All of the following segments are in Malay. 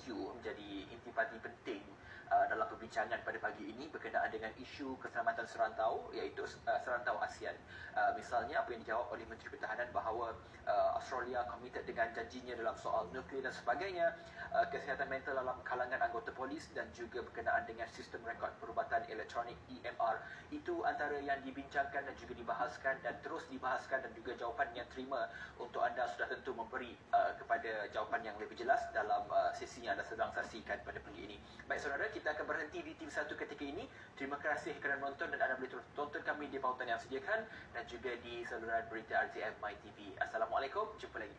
isu menjadi intipati penting dalam perbincangan pada pagi ini berkenaan dengan isu keselamatan serantau, iaitu serantau ASEAN. Misalnya apa yang dijawab oleh Menteri Pertahanan bahawa Australia komited dengan janjinya dalam soal nuklear dan sebagainya, kesihatan mental dalam kalangan anggota polis dan juga berkenaan dengan sistem rekod perubatan elektronik EMR. Itu antara yang dibincangkan dan juga dibahaskan dan terus dibahaskan, dan juga jawapan yang terima untuk anda sudah tentu memberi kepada jawapan yang lebih jelas dalam sesi yang anda sedang saksikan pada pagi ini. Baik saudara, kita akan berhenti di TV1 ketika ini. Terima kasih kerana menonton dan anda boleh tonton kami di pautan yang sediakan dan juga di saluran berita RTM My TV. Assalamualaikum, jumpa lagi.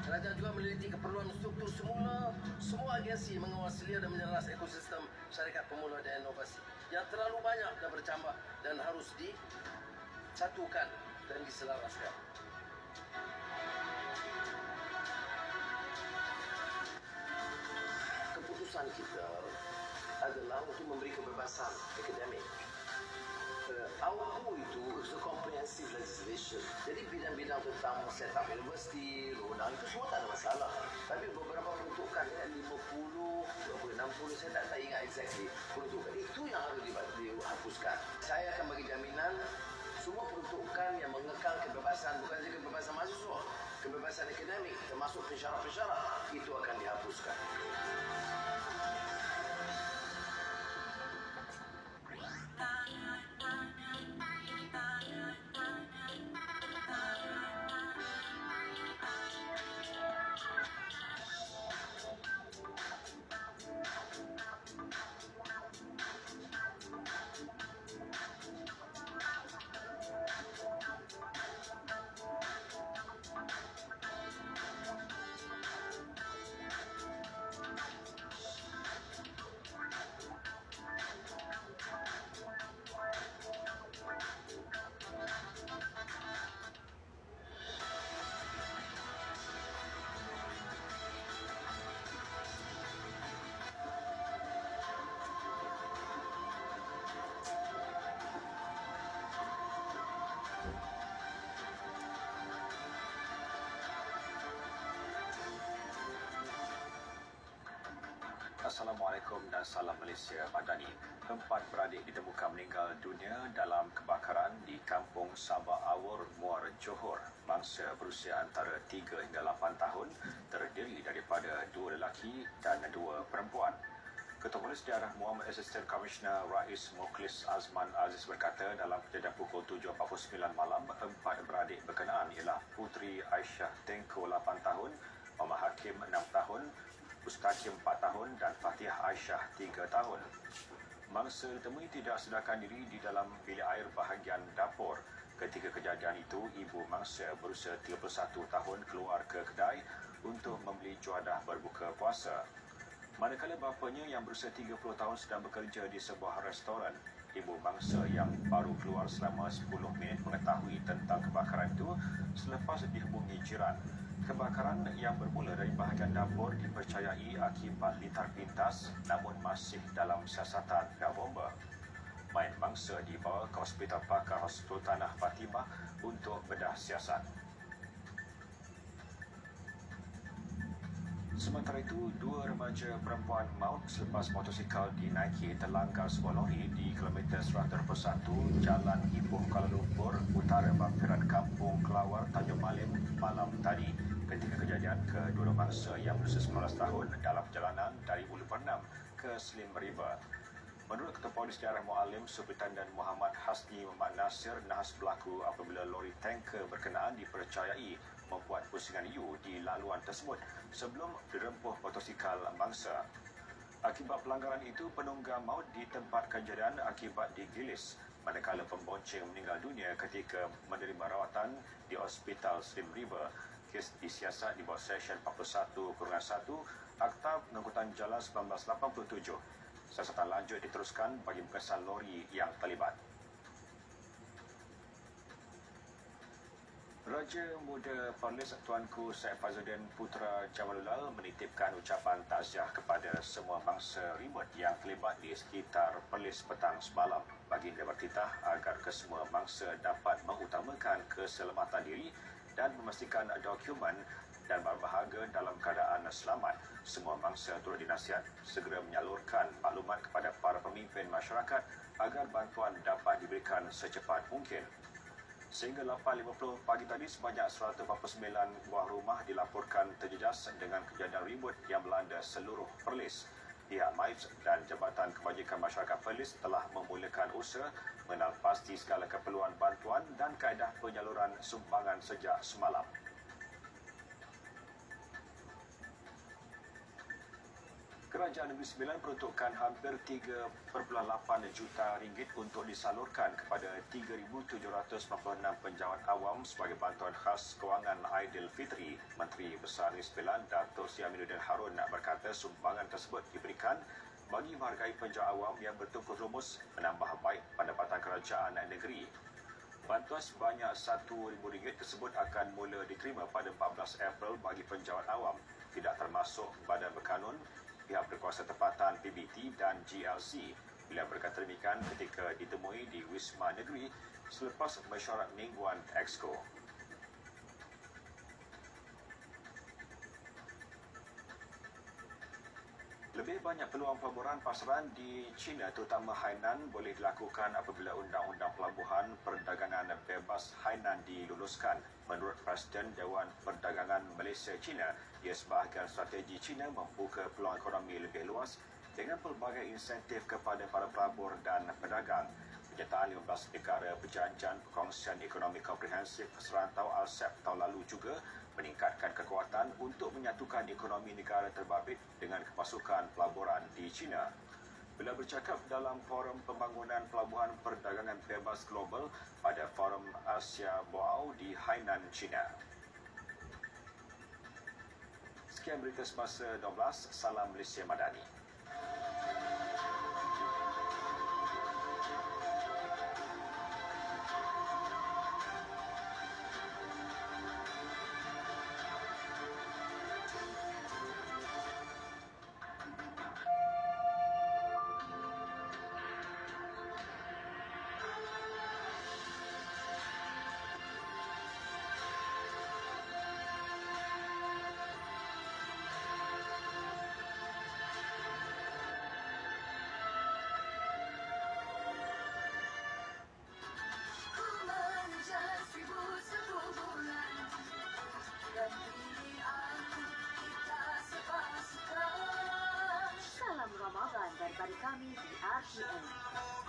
Kerajaan juga meneliti keperluan struktur semua agensi mengawal selia dan menyeras ekosistem syarikat pemula dan inovasi yang terlalu banyak dan bercambah dan harus disatukan dan diselaraskan. Keputusan kita adalah untuk memberi kebebasan akademik. AUKU itu comprehensive legislation. Jadi bidang-bidang tentang set up university, undang itu semua tak ada masalah. Tapi beberapa peruntukan 50, 60, saya tak ingat exactly peruntukan. Itu yang harus dihapuskan. Saya akan bagi jaminan semua peruntukan yang mengekang kebebasan, bukan saja kebebasan mahasiswa, kebebasan akademik, termasuk pensyarat-pensyarat, itu akan dihapuskan. Assalamualaikum dan salam Malaysia Madani. 4 beradik ditemukan meninggal dunia dalam kebakaran di Kampung Sabak Awur, Muara Johor. Mangsa berusia antara 3 hingga 8 tahun, terdiri daripada 2 lelaki dan 2 perempuan. Ketua Polis Daerah Muhammad Asisten Komisioner Rais Mukhlis Azman Aziz berkata dalam kejadian pukul 7.49 malam, 4 beradik berkenaan ialah Putri Aisyah Tengko 8 tahun, Mama Hakim 6 tahun, Ustaz 4 tahun dan Fatihah Aisyah 3 tahun. Mangsa ditemui tidak sedarkan diri di dalam bilik air bahagian dapur. Ketika kejadian itu, ibu mangsa berusia 31 tahun keluar ke kedai untuk membeli juadah berbuka puasa. Manakala bapanya yang berusia 30 tahun sedang bekerja di sebuah restoran. Ibu mangsa yang baru keluar selama 10 minit mengetahui tentang kebakaran itu selepas dihubungi jiran. Kebakaran yang bermula dari bahagian dapur dipercayai akibat litar pintas namun masih dalam siasatan pihak bomba. Mayat mangsa dibawa ke Hospital Pakar Sultanah Fatimah untuk bedah siasat. Sementara itu, 2 remaja perempuan maut selepas motosikal dinaiki terlanggar sebuah lori di kilometer 121 Jalan Ipoh Kuala Lumpur, utara Bampiran Kampung Kelawar, Tanjung Malim malam tadi. Ketika kejadian, kedua mangsa yang berusia 19 tahun dalam perjalanan dari Ulu Pernam ke Slim River. Menurut Ketua Polis Daerah Mualim, Superintendent Muhammad Hasni Muhammad Nasir, nahas berlaku apabila lori tanker berkenaan dipercayai membuat pusingan U di laluan tersebut sebelum dirempuh motosikal mangsa. Akibat pelanggaran itu, penunggang maut di tempat kejadian akibat digilis, manakala pembonceng meninggal dunia ketika menerima rawatan di Hospital Slim River. kes disiasat di bawah Seksyen 41/1 Akta Pengangkutan Jalan 1987. Siasatan lanjut diteruskan bagi pengesan lori yang terlibat. Raja Muda Perlis Tuanku Syed Fazluddin Putra Jamalullah menitipkan ucapan takziah kepada semua bangsa remote yang terlibat di sekitar Perlis petang semalam. Baginda bertitah agar kesemua bangsa dapat mengutamakan keselamatan diri dan memastikan dokumen dan barang berharga dalam keadaan selamat. Semua bangsa turut dinasihat segera menyalurkan maklumat kepada para pemimpin masyarakat agar bantuan dapat diberikan secepat mungkin. Sehingga 8.50 pagi tadi, sebanyak 149 buah rumah dilaporkan terjejas dengan kejadian ribut yang melanda seluruh Perlis. Pihak MIBS dan Jabatan Kebajikan Masyarakat Perlis telah memulakan usaha mengenal pasti segala keperluan bantuan dan kaedah penyaluran sumbangan sejak semalam. Kerajaan Negeri Sembilan peruntukkan hampir 3.8 juta ringgit untuk disalurkan kepada 3,796 penjawat awam sebagai bantuan khas kewangan Aidilfitri. Menteri Besar Negeri Sembilan, Dato' Sri Aminuddin Harun berkata sumbangan tersebut diberikan bagi menghargai penjawat awam yang bertungkus rumus menambah baik pendapatan kerajaan negeri. Bantuan sebanyak RM1,000 tersebut akan mula diterima pada 14 April bagi penjawat awam, tidak termasuk badan berkanun, pihak berkuasa tempatan PBT dan GLC. Beliau berkata demikian ketika ditemui di Wisma Negeri selepas mesyuarat mingguan Exco. Lebih banyak peluang pelaburan pasaran di China terutama Hainan boleh dilakukan apabila Undang-Undang Pelabuhan Perdagangan Bebas Hainan diluluskan. Menurut Presiden Dewan Perdagangan Malaysia China, ia sebahagian strategi China membuka peluang ekonomi lebih luas dengan pelbagai insentif kepada para pelabur dan pedagang. Penyertaan 15 negara Perjanjian Perkongsian Ekonomi Komprehensif Serantau ASEP tahun lalu juga meningkatkan kekuatan untuk menyatukan ekonomi negara terbabit dengan kemasukan pelaburan di China. Bila bercakap dalam Forum Pembangunan Pelabuhan Perdagangan Bebas Global pada Forum Asia Boao di Hainan, China. Sekian berita semasa 12, salam Malaysia Madani. Salam Ramadan dari kami di RTM.